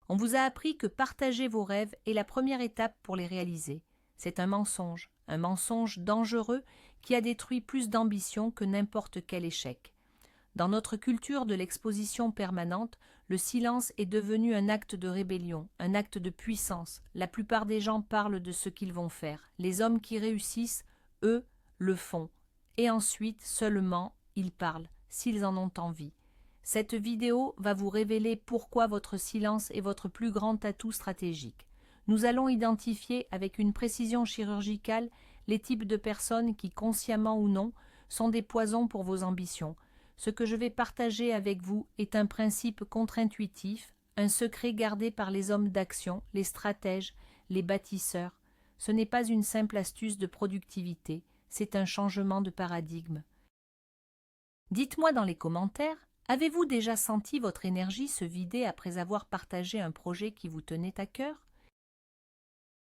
On vous a appris que partager vos rêves est la première étape pour les réaliser. C'est un mensonge dangereux qui a détruit plus d'ambition que n'importe quel échec. Dans notre culture de l'exposition permanente, le silence est devenu un acte de rébellion, un acte de puissance. La plupart des gens parlent de ce qu'ils vont faire. Les hommes qui réussissent, eux, le font. Et ensuite, seulement, ils parlent, s'ils en ont envie. Cette vidéo va vous révéler pourquoi votre silence est votre plus grand atout stratégique. Nous allons identifier avec une précision chirurgicale les types de personnes qui, consciemment ou non, sont des poisons pour vos ambitions. Ce que je vais partager avec vous est un principe contre-intuitif, un secret gardé par les hommes d'action, les stratèges, les bâtisseurs. Ce n'est pas une simple astuce de productivité, c'est un changement de paradigme. Dites-moi dans les commentaires, avez-vous déjà senti votre énergie se vider après avoir partagé un projet qui vous tenait à cœur?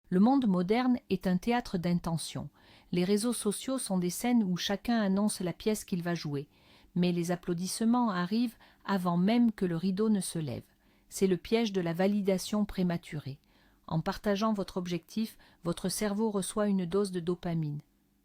Le monde moderne est un théâtre d'intention. Les réseaux sociaux sont des scènes où chacun annonce la pièce qu'il va jouer. Mais les applaudissements arrivent avant même que le rideau ne se lève. C'est le piège de la validation prématurée. En partageant votre objectif, votre cerveau reçoit une dose de dopamine,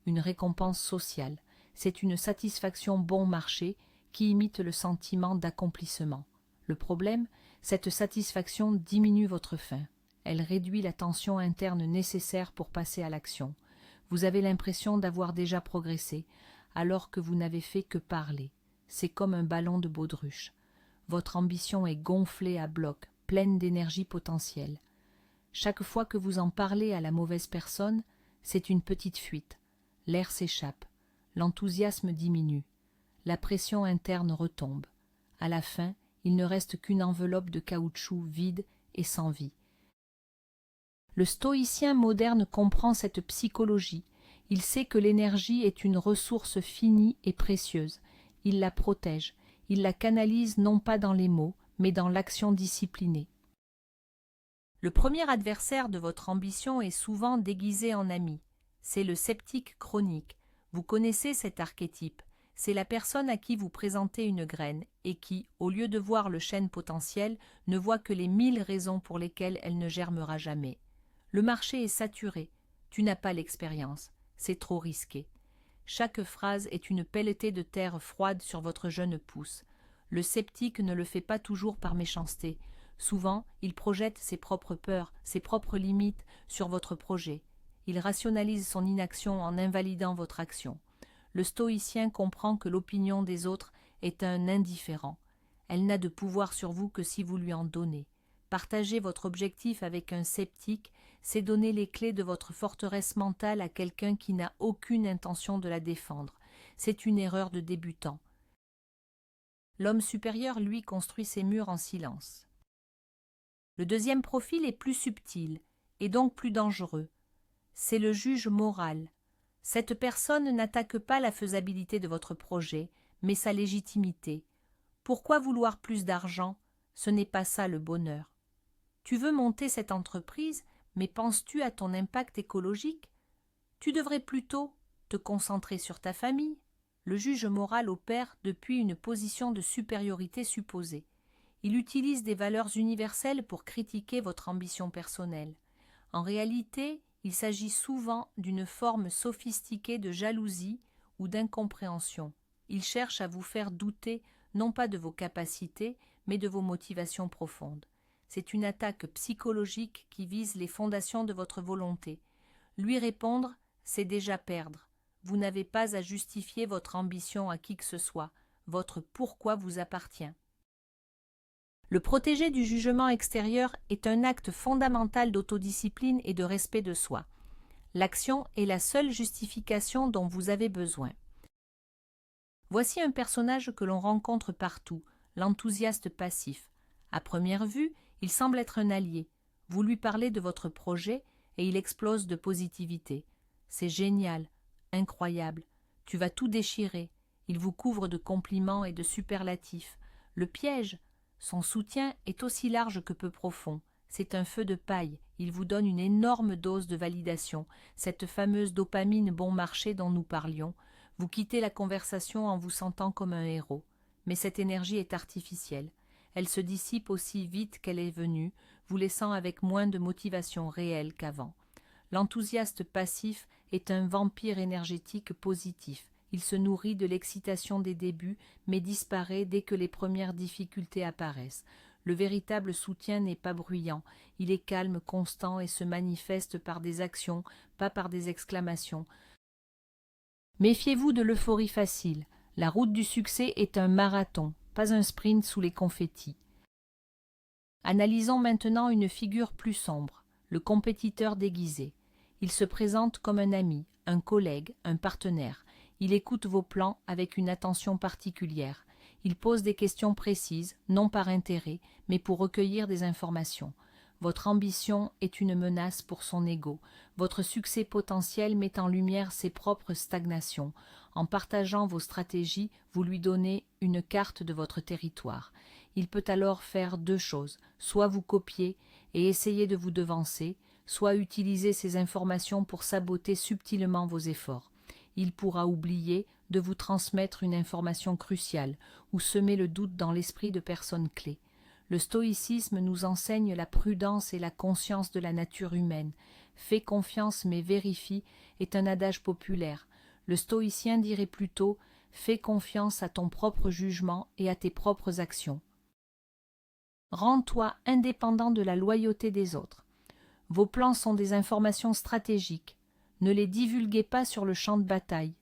une récompense sociale. C'est une satisfaction bon marché qui imite le sentiment d'accomplissement. Le problème, cette satisfaction diminue votre faim. Elle réduit la tension interne nécessaire pour passer à l'action. Vous avez l'impression d'avoir déjà progressé, alors que vous n'avez fait que parler. C'est comme un ballon de baudruche. Votre ambition est gonflée à bloc, pleine d'énergie potentielle. Chaque fois que vous en parlez à la mauvaise personne, c'est une petite fuite. L'air s'échappe, l'enthousiasme diminue, la pression interne retombe. À la fin, il ne reste qu'une enveloppe de caoutchouc vide et sans vie. Le stoïcien moderne comprend cette psychologie. Il sait que l'énergie est une ressource finie et précieuse. Il la protège, il la canalise non pas dans les mots, mais dans l'action disciplinée. Le premier adversaire de votre ambition est souvent déguisé en ami. C'est le sceptique chronique. Vous connaissez cet archétype. C'est la personne à qui vous présentez une graine et qui, au lieu de voir le chêne potentiel, ne voit que les 1000 raisons pour lesquelles elle ne germera jamais. Le marché est saturé. Tu n'as pas l'expérience. C'est trop risqué. Chaque phrase est une pelletée de terre froide sur votre jeune pouce. Le sceptique ne le fait pas toujours par méchanceté. Souvent, il projette ses propres peurs, ses propres limites sur votre projet. Il rationalise son inaction en invalidant votre action. Le stoïcien comprend que l'opinion des autres est un indifférent. Elle n'a de pouvoir sur vous que si vous lui en donnez. Partager votre objectif avec un sceptique, c'est donner les clés de votre forteresse mentale à quelqu'un qui n'a aucune intention de la défendre. C'est une erreur de débutant. L'homme supérieur, lui, construit ses murs en silence. Le deuxième profil est plus subtil, et donc plus dangereux. C'est le juge moral. Cette personne n'attaque pas la faisabilité de votre projet, mais sa légitimité. Pourquoi vouloir plus d'argent? Ce n'est pas ça le bonheur. Tu veux monter cette entreprise, mais penses-tu à ton impact écologique? Tu devrais plutôt te concentrer sur ta famille. Le juge moral opère depuis une position de supériorité supposée. Il utilise des valeurs universelles pour critiquer votre ambition personnelle. En réalité, il s'agit souvent d'une forme sophistiquée de jalousie ou d'incompréhension. Il cherche à vous faire douter non pas de vos capacités, mais de vos motivations profondes. C'est une attaque psychologique qui vise les fondations de votre volonté. Lui répondre, c'est déjà perdre. Vous n'avez pas à justifier votre ambition à qui que ce soit. Votre pourquoi vous appartient. Le protéger du jugement extérieur est un acte fondamental d'autodiscipline et de respect de soi. L'action est la seule justification dont vous avez besoin. Voici un personnage que l'on rencontre partout, l'enthousiaste passif. À première vue, il semble être un allié. Vous lui parlez de votre projet et il explose de positivité. C'est génial, incroyable, tu vas tout déchirer. Il vous couvre de compliments et de superlatifs. Le piège, son soutien est aussi large que peu profond. C'est un feu de paille, il vous donne une énorme dose de validation, cette fameuse dopamine bon marché dont nous parlions. Vous quittez la conversation en vous sentant comme un héros. Mais cette énergie est artificielle. Elle se dissipe aussi vite qu'elle est venue. vous laissant avec moins de motivation réelle qu'avant. L'enthousiaste passif est un vampire énergétique positif. Il se nourrit de l'excitation des débuts, mais disparaît dès que les premières difficultés apparaissent. Le véritable soutien n'est pas bruyant, il est calme, constant et se manifeste par des actions, pas par des exclamations. Méfiez-vous de l'euphorie facile. La route du succès est un marathon, pas un sprint sous les confettis. Analysons maintenant une figure plus sombre, le compétiteur déguisé. Il se présente comme un ami, un collègue, un partenaire. Il écoute vos plans avec une attention particulière. Il pose des questions précises, non par intérêt, mais pour recueillir des informations. Votre ambition est une menace pour son ego. Votre succès potentiel met en lumière ses propres stagnations. En partageant vos stratégies, vous lui donnez une carte de votre territoire. Il peut alors faire deux choses, soit vous copier et essayer de vous devancer, soit utiliser ces informations pour saboter subtilement vos efforts. Il pourra oublier de vous transmettre une information cruciale ou semer le doute dans l'esprit de personnes clés. Le stoïcisme nous enseigne la prudence et la conscience de la nature humaine. Fais confiance mais vérifie est un adage populaire. Le stoïcien dirait plutôt fais confiance à ton propre jugement et à tes propres actions. Rends-toi indépendant de la loyauté des autres. Vos plans sont des informations stratégiques. Ne les divulguez pas sur le champ de bataille.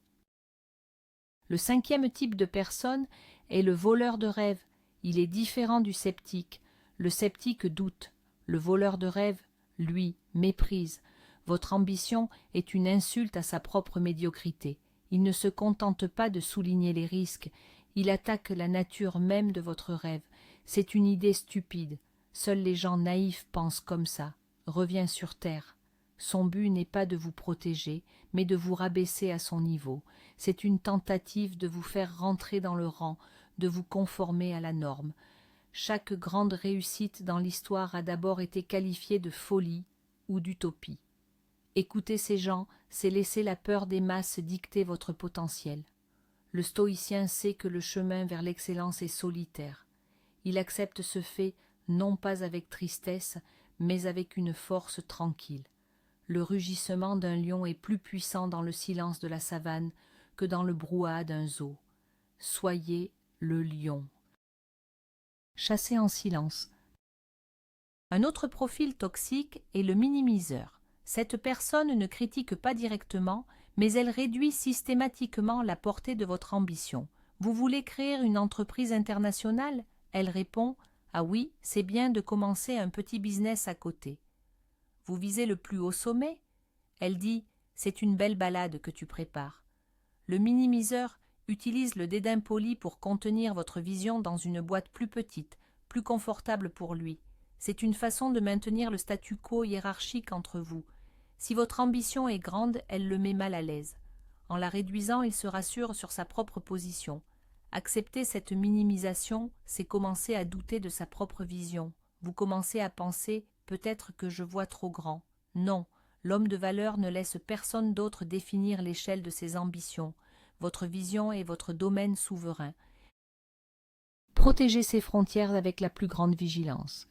Le cinquième type de personne est le voleur de rêves. Il est différent du sceptique. Le sceptique doute. Le voleur de rêves, lui, méprise. Votre ambition est une insulte à sa propre médiocrité. Il ne se contente pas de souligner les risques. Il attaque la nature même de votre rêve. C'est une idée stupide. Seuls les gens naïfs pensent comme ça. Reviens sur terre. Son but n'est pas de vous protéger, mais de vous rabaisser à son niveau. C'est une tentative de vous faire rentrer dans le rang, de vous conformer à la norme. Chaque grande réussite dans l'histoire a d'abord été qualifiée de folie ou d'utopie. Écouter ces gens, c'est laisser la peur des masses dicter votre potentiel. Le stoïcien sait que le chemin vers l'excellence est solitaire. Il accepte ce fait non pas avec tristesse, mais avec une force tranquille. Le rugissement d'un lion est plus puissant dans le silence de la savane que dans le brouhaha d'un zoo. Soyez le lion. Chassez en silence. Un autre profil toxique est le minimiseur. Cette personne ne critique pas directement, mais elle réduit systématiquement la portée de votre ambition. Vous voulez créer une entreprise internationale ? Elle répond « Ah oui, c'est bien de commencer un petit business à côté. » Vous visez le plus haut sommet ? Elle dit « C'est une belle balade que tu prépares. » Le minimiseur utilise le dédain poli pour contenir votre vision dans une boîte plus petite, plus confortable pour lui. C'est une façon de maintenir le statu quo hiérarchique entre vous. Si votre ambition est grande, elle le met mal à l'aise. En la réduisant, il se rassure sur sa propre position. Accepter cette minimisation, c'est commencer à douter de sa propre vision. Vous commencez à penser « peut-être que je vois trop grand ». Non, l'homme de valeur ne laisse personne d'autre définir l'échelle de ses ambitions. Votre vision est votre domaine souverain. Protégez ses frontières avec la plus grande vigilance.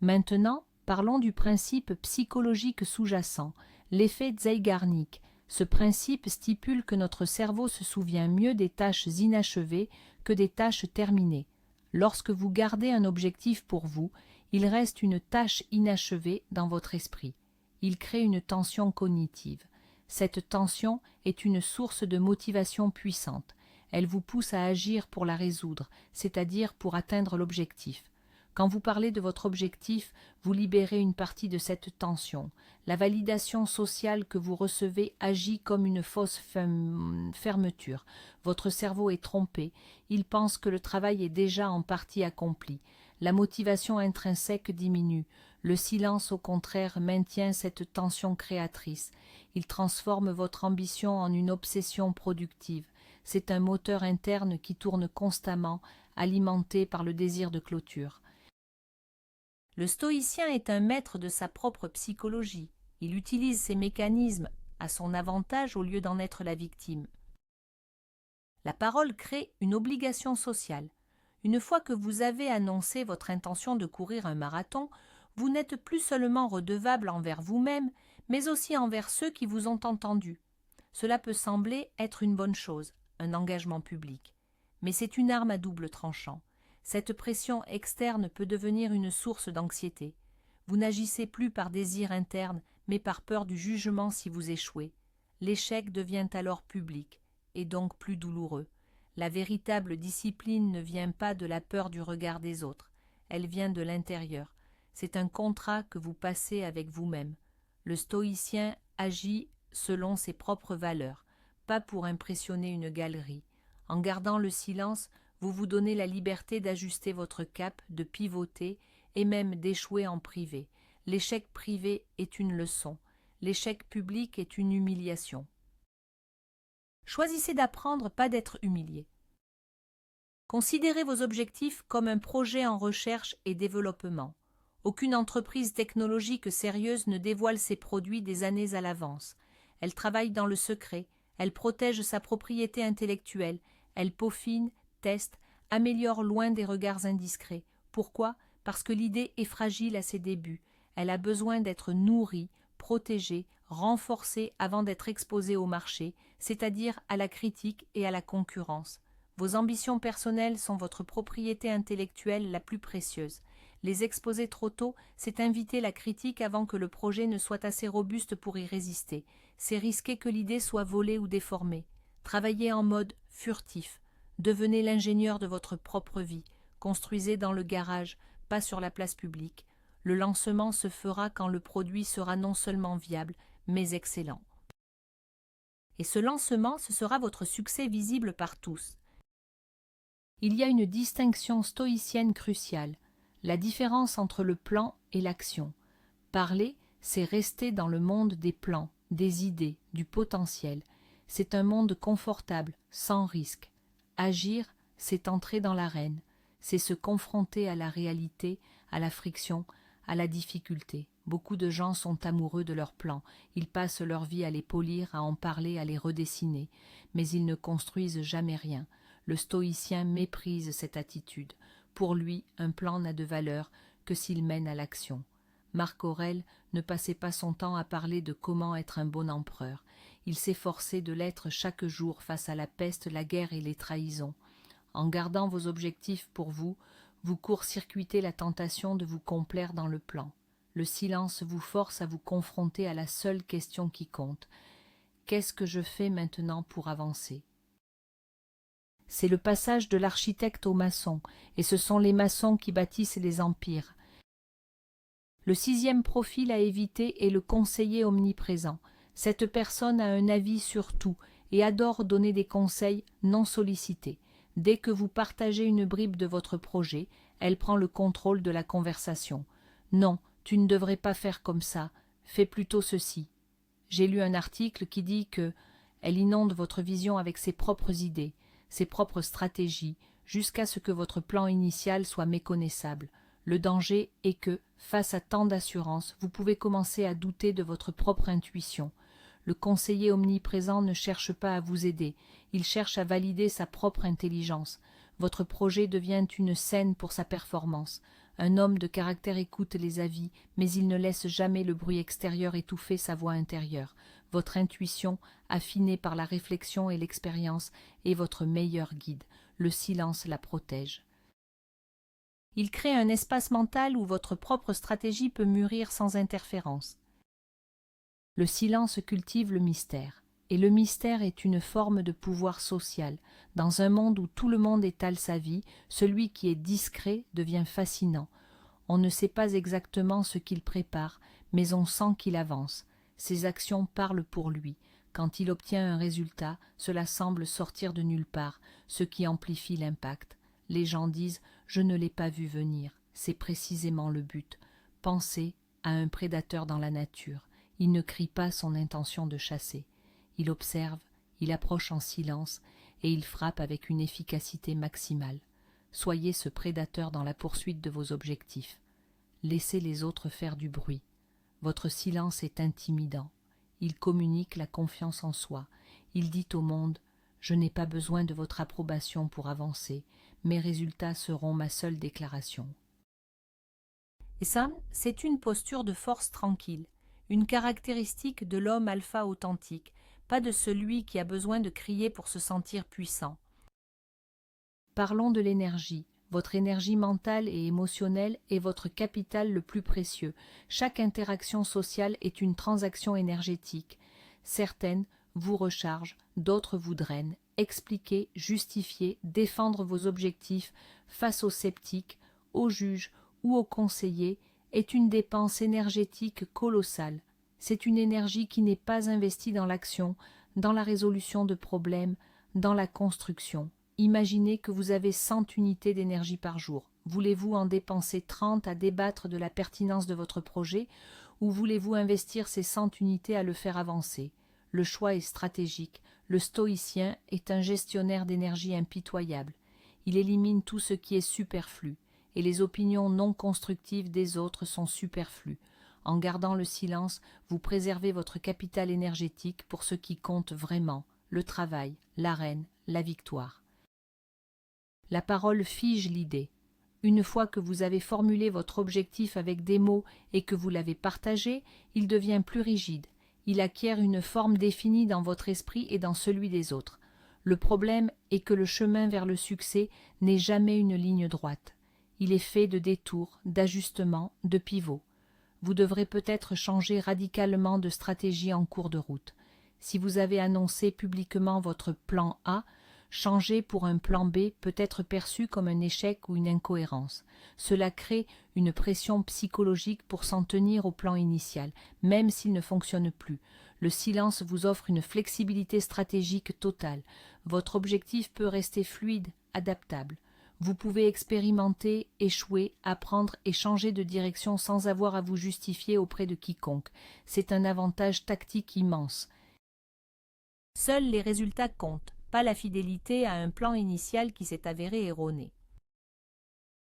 Maintenant, parlons du principe psychologique sous-jacent, l'effet Zeigarnik. Ce principe stipule que notre cerveau se souvient mieux des tâches inachevées que des tâches terminées. Lorsque vous gardez un objectif pour vous, il reste une tâche inachevée dans votre esprit. Il crée une tension cognitive. Cette tension est une source de motivation puissante. Elle vous pousse à agir pour la résoudre, c'est-à-dire pour atteindre l'objectif. Quand vous parlez de votre objectif, vous libérez une partie de cette tension. La validation sociale que vous recevez agit comme une fausse fermeture. Votre cerveau est trompé. Il pense que le travail est déjà en partie accompli. La motivation intrinsèque diminue. Le silence, au contraire, maintient cette tension créatrice. Il transforme votre ambition en une obsession productive. C'est un moteur interne qui tourne constamment, alimenté par le désir de clôture. Le stoïcien est un maître de sa propre psychologie. Il utilise ces mécanismes à son avantage au lieu d'en être la victime. La parole crée une obligation sociale. Une fois que vous avez annoncé votre intention de courir un marathon, vous n'êtes plus seulement redevable envers vous-même, mais aussi envers ceux qui vous ont entendu. Cela peut sembler être une bonne chose, un engagement public. Mais c'est une arme à double tranchant. Cette pression externe peut devenir une source d'anxiété. Vous n'agissez plus par désir interne, mais par peur du jugement si vous échouez. L'échec devient alors public, et donc plus douloureux. La véritable discipline ne vient pas de la peur du regard des autres, elle vient de l'intérieur. C'est un contrat que vous passez avec vous-même. Le stoïcien agit selon ses propres valeurs, pas pour impressionner une galerie. En gardant le silence, vous vous donnez la liberté d'ajuster votre cap, de pivoter et même d'échouer en privé. L'échec privé est une leçon, l'échec public est une humiliation. Choisissez d'apprendre, pas d'être humilié. Considérez vos objectifs comme un projet en recherche et développement. Aucune entreprise technologique sérieuse ne dévoile ses produits des années à l'avance. Elle travaille dans le secret, elle protège sa propriété intellectuelle, elle peaufine, teste, améliore loin des regards indiscrets. Pourquoi ? Parce que l'idée est fragile à ses débuts. Elle a besoin d'être nourrie, protégée, renforcée avant d'être exposée au marché, c'est-à-dire à la critique et à la concurrence. Vos ambitions personnelles sont votre propriété intellectuelle la plus précieuse. Les exposer trop tôt, c'est inviter la critique avant que le projet ne soit assez robuste pour y résister. C'est risquer que l'idée soit volée ou déformée. Travaillez en mode furtif. Devenez l'ingénieur de votre propre vie. Construisez dans le garage, pas sur la place publique. Le lancement se fera quand le produit sera non seulement viable, mais excellent. Et ce lancement, ce sera votre succès visible par tous. Il y a une distinction stoïcienne cruciale, la différence entre le plan et l'action. Parler, c'est rester dans le monde des plans, des idées, du potentiel. C'est un monde confortable, sans risque. Agir, c'est entrer dans l'arène, c'est se confronter à la réalité, à la friction, à la difficulté. Beaucoup de gens sont amoureux de leurs plans, ils passent leur vie à les polir, à en parler, à les redessiner, mais ils ne construisent jamais rien. Le stoïcien méprise cette attitude. Pour lui, un plan n'a de valeur que s'il mène à l'action. Marc Aurèle ne passait pas son temps à parler de comment être un bon empereur. Il s'efforçait de l'être chaque jour face à la peste, la guerre et les trahisons. En gardant vos objectifs pour vous, vous court-circuitez la tentation de vous complaire dans le plan. Le silence vous force à vous confronter à la seule question qui compte. Qu'est-ce que je fais maintenant pour avancer ? C'est le passage de l'architecte au maçon, et ce sont les maçons qui bâtissent les empires. Le 6e profil à éviter est le conseiller omniprésent. Cette personne a un avis sur tout et adore donner des conseils non sollicités. Dès que vous partagez une bribe de votre projet, elle prend le contrôle de la conversation. Non, tu ne devrais pas faire comme ça, fais plutôt ceci. J'ai lu un article qui dit que elle inonde votre vision avec ses propres idées, ses propres stratégies, jusqu'à ce que votre plan initial soit méconnaissable. Le danger est que, face à tant d'assurance, vous pouvez commencer à douter de votre propre intuition. Le conseiller omniprésent ne cherche pas à vous aider, il cherche à valider sa propre intelligence. Votre projet devient une scène pour sa performance. Un homme de caractère écoute les avis, mais il ne laisse jamais le bruit extérieur étouffer sa voix intérieure. Votre intuition, affinée par la réflexion et l'expérience, est votre meilleur guide. Le silence la protège. Il crée un espace mental où votre propre stratégie peut mûrir sans interférence. Le silence cultive le mystère, et le mystère est une forme de pouvoir social. Dans un monde où tout le monde étale sa vie, celui qui est discret devient fascinant. On ne sait pas exactement ce qu'il prépare, mais on sent qu'il avance. Ses actions parlent pour lui. Quand il obtient un résultat, cela semble sortir de nulle part, ce qui amplifie l'impact. Les gens disent « je ne l'ai pas vu venir ». C'est précisément le but. Pensez à un prédateur dans la nature. Il ne crie pas son intention de chasser. Il observe, il approche en silence et il frappe avec une efficacité maximale. Soyez ce prédateur dans la poursuite de vos objectifs. Laissez les autres faire du bruit. Votre silence est intimidant. Il communique la confiance en soi. Il dit au monde « Je n'ai pas besoin de votre approbation pour avancer. Mes résultats seront ma seule déclaration. Et ça, c'est une posture de force tranquille, une caractéristique de l'homme alpha authentique, pas de celui qui a besoin de crier pour se sentir puissant. Parlons de l'énergie. Votre énergie mentale et émotionnelle est votre capital le plus précieux. Chaque interaction sociale est une transaction énergétique. Certaines vous rechargent, d'autres vous drainent. Expliquer, justifier, défendre vos objectifs face aux sceptiques, aux juges ou aux conseillers est une dépense énergétique colossale. C'est une énergie qui n'est pas investie dans l'action, dans la résolution de problèmes, dans la construction. Imaginez que vous avez 100 unités d'énergie par jour. Voulez-vous en dépenser 30 à débattre de la pertinence de votre projet ou voulez-vous investir ces 100 unités à le faire avancer? Le choix est stratégique. Le stoïcien est un gestionnaire d'énergie impitoyable. Il élimine tout ce qui est superflu et les opinions non constructives des autres sont superflues. En gardant le silence, vous préservez votre capital énergétique pour ce qui compte vraiment, le travail, l'arène, la victoire. La parole fige l'idée. Une fois que vous avez formulé votre objectif avec des mots et que vous l'avez partagé, il devient plus rigide. Il acquiert une forme définie dans votre esprit et dans celui des autres. Le problème est que le chemin vers le succès n'est jamais une ligne droite. Il est fait de détours, d'ajustements, de pivots. Vous devrez peut-être changer radicalement de stratégie en cours de route. Si vous avez annoncé publiquement votre plan A, changer pour un plan B peut être perçu comme un échec ou une incohérence. Cela crée une pression psychologique pour s'en tenir au plan initial, même s'il ne fonctionne plus. Le silence vous offre une flexibilité stratégique totale. Votre objectif peut rester fluide, adaptable. Vous pouvez expérimenter, échouer, apprendre et changer de direction sans avoir à vous justifier auprès de quiconque. C'est un avantage tactique immense. Seuls les résultats comptent, pas la fidélité à un plan initial qui s'est avéré erroné.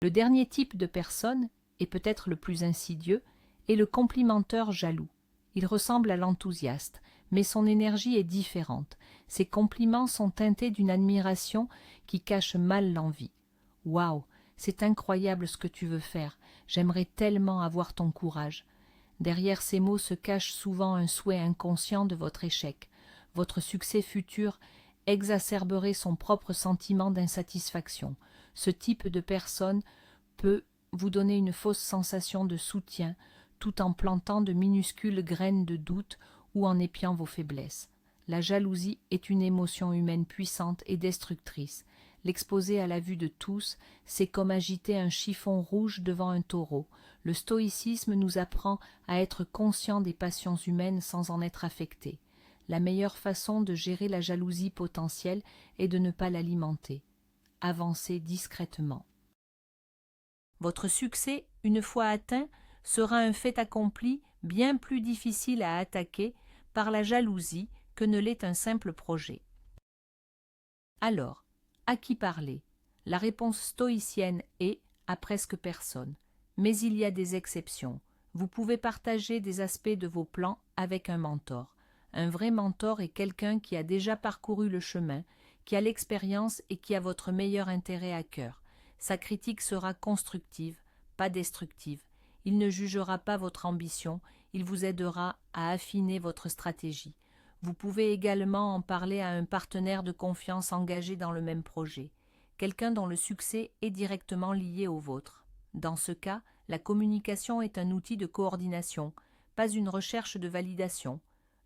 Le dernier type de personne, et peut-être le plus insidieux, est le complimenteur jaloux. Il ressemble à l'enthousiaste, mais son énergie est différente. Ses compliments sont teintés d'une admiration qui cache mal l'envie. « Waouh, c'est incroyable ce que tu veux faire, j'aimerais tellement avoir ton courage. » Derrière ces mots se cache souvent un souhait inconscient de votre échec. Votre succès futur exacerberait son propre sentiment d'insatisfaction. Ce type de personne peut vous donner une fausse sensation de soutien tout en plantant de minuscules graines de doute ou en épiant vos faiblesses. La jalousie est une émotion humaine puissante et destructrice. L'exposer à la vue de tous, c'est comme agiter un chiffon rouge devant un taureau. Le stoïcisme nous apprend à être conscient des passions humaines sans en être affecté. La meilleure façon de gérer la jalousie potentielle est de ne pas l'alimenter. Avancez discrètement. Votre succès, une fois atteint, sera un fait accompli bien plus difficile à attaquer par la jalousie que ne l'est un simple projet. Alors, à qui parler? La réponse stoïcienne est à presque personne. Mais il y a des exceptions. Vous pouvez partager des aspects de vos plans avec un mentor. Un vrai mentor est quelqu'un qui a déjà parcouru le chemin, qui a l'expérience et qui a votre meilleur intérêt à cœur. Sa critique sera constructive, pas destructive. Il ne jugera pas votre ambition, il vous aidera à affiner votre stratégie. Vous pouvez également en parler à un partenaire de confiance engagé dans le même projet, quelqu'un dont le succès est directement lié au vôtre. Dans ce cas, la communication est un outil de coordination, pas une recherche de validation.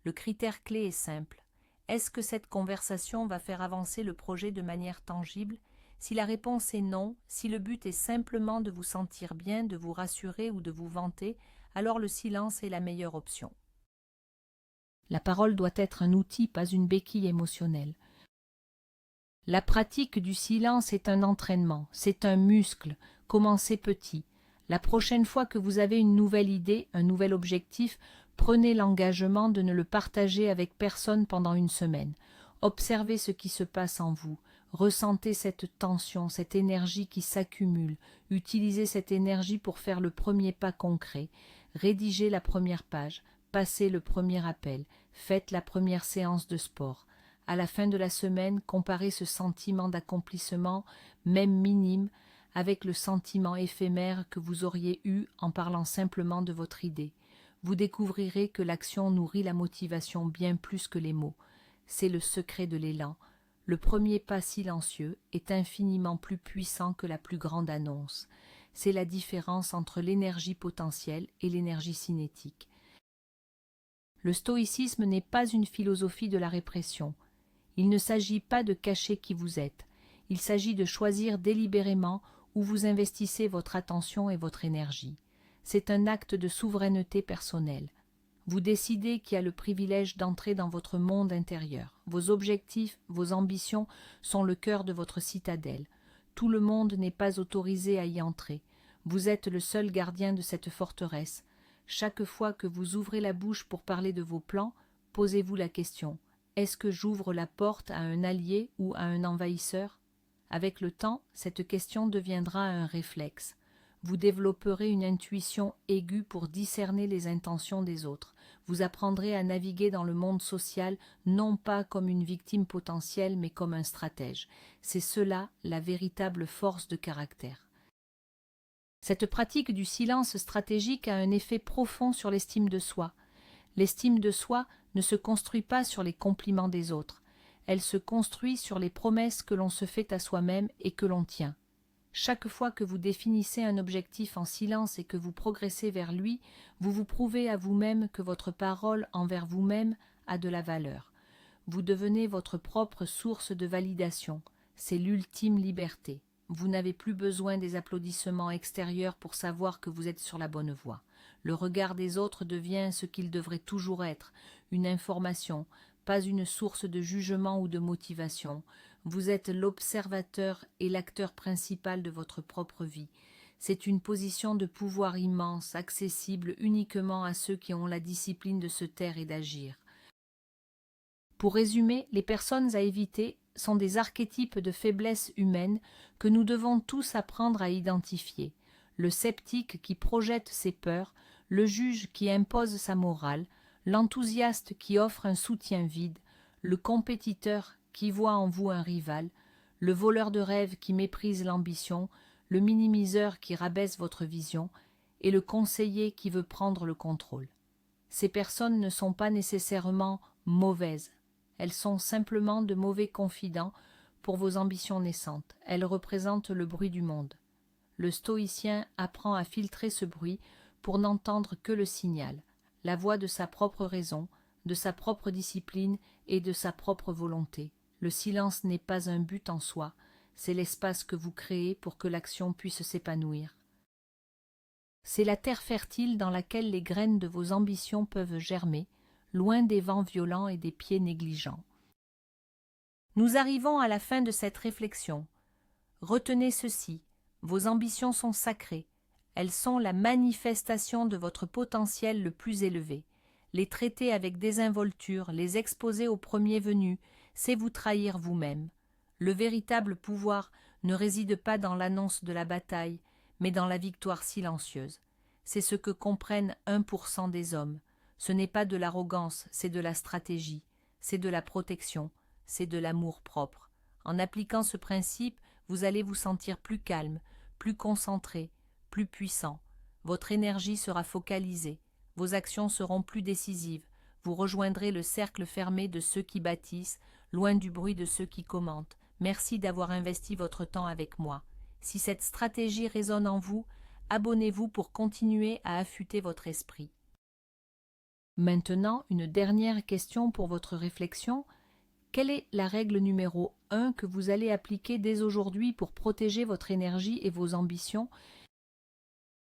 Le critère clé est simple. Est-ce que cette conversation va faire avancer le projet de manière tangible? Si la réponse est non, si le but est simplement de vous sentir bien, de vous rassurer ou de vous vanter, alors le silence est la meilleure option. La parole doit être un outil, pas une béquille émotionnelle. La pratique du silence est un entraînement, c'est un muscle. Commencez petit. La prochaine fois que vous avez une nouvelle idée, un nouvel objectif, prenez l'engagement de ne le partager avec personne pendant une semaine. Observez ce qui se passe en vous. Ressentez cette tension, cette énergie qui s'accumule. Utilisez cette énergie pour faire le premier pas concret. Rédigez la première page. Passez le premier appel. Faites la première séance de sport. À la fin de la semaine, comparez ce sentiment d'accomplissement, même minime, avec le sentiment éphémère que vous auriez eu en parlant simplement de votre idée. Vous découvrirez que l'action nourrit la motivation bien plus que les mots. C'est le secret de l'élan. Le premier pas silencieux est infiniment plus puissant que la plus grande annonce. C'est la différence entre l'énergie potentielle et l'énergie cinétique. Le stoïcisme n'est pas une philosophie de la répression. Il ne s'agit pas de cacher qui vous êtes. Il s'agit de choisir délibérément où vous investissez votre attention et votre énergie. C'est un acte de souveraineté personnelle. Vous décidez qui a le privilège d'entrer dans votre monde intérieur. Vos objectifs, vos ambitions sont le cœur de votre citadelle. Tout le monde n'est pas autorisé à y entrer. Vous êtes le seul gardien de cette forteresse. Chaque fois que vous ouvrez la bouche pour parler de vos plans, posez-vous la question: est-ce que j'ouvre la porte à un allié ou à un envahisseur? Avec le temps, cette question deviendra un réflexe. Vous développerez une intuition aiguë pour discerner les intentions des autres. Vous apprendrez à naviguer dans le monde social non pas comme une victime potentielle mais comme un stratège. C'est cela la véritable force de caractère. Cette pratique du silence stratégique a un effet profond sur l'estime de soi. L'estime de soi ne se construit pas sur les compliments des autres. Elle se construit sur les promesses que l'on se fait à soi-même et que l'on tient. Chaque fois que vous définissez un objectif en silence et que vous progressez vers lui, vous vous prouvez à vous-même que votre parole envers vous-même a de la valeur. Vous devenez votre propre source de validation. C'est l'ultime liberté. Vous n'avez plus besoin des applaudissements extérieurs pour savoir que vous êtes sur la bonne voie. Le regard des autres devient ce qu'il devrait toujours être, une information, pas une source de jugement ou de motivation. Vous êtes l'observateur et l'acteur principal de votre propre vie. C'est une position de pouvoir immense, accessible uniquement à ceux qui ont la discipline de se taire et d'agir. Pour résumer, les personnes à éviter sont des archétypes de faiblesse humaine que nous devons tous apprendre à identifier. Le sceptique qui projette ses peurs, le juge qui impose sa morale, l'enthousiaste qui offre un soutien vide, le compétiteur qui voit en vous un rival, le voleur de rêves qui méprise l'ambition, le minimiseur qui rabaisse votre vision, et le conseiller qui veut prendre le contrôle. Ces personnes ne sont pas nécessairement mauvaises, elles sont simplement de mauvais confidents pour vos ambitions naissantes. Elles représentent le bruit du monde. Le stoïcien apprend à filtrer ce bruit pour n'entendre que le signal, la voix de sa propre raison, de sa propre discipline et de sa propre volonté. Le silence n'est pas un but en soi, c'est l'espace que vous créez pour que l'action puisse s'épanouir. C'est la terre fertile dans laquelle les graines de vos ambitions peuvent germer, loin des vents violents et des pieds négligents. Nous arrivons à la fin de cette réflexion. Retenez ceci, vos ambitions sont sacrées, elles sont la manifestation de votre potentiel le plus élevé. Les traiter avec désinvolture, les exposer au premier venu, c'est vous trahir vous-même. Le véritable pouvoir ne réside pas dans l'annonce de la bataille, mais dans la victoire silencieuse. C'est ce que comprennent 1% des hommes. Ce n'est pas de l'arrogance, c'est de la stratégie, c'est de la protection, c'est de l'amour propre. En appliquant ce principe, vous allez vous sentir plus calme, plus concentré, plus puissant. Votre énergie sera focalisée, vos actions seront plus décisives, vous rejoindrez le cercle fermé de ceux qui bâtissent, loin du bruit de ceux qui commentent. Merci d'avoir investi votre temps avec moi. Si cette stratégie résonne en vous, abonnez-vous pour continuer à affûter votre esprit. Maintenant, une dernière question pour votre réflexion. Quelle est la règle numéro 1 que vous allez appliquer dès aujourd'hui pour protéger votre énergie et vos ambitions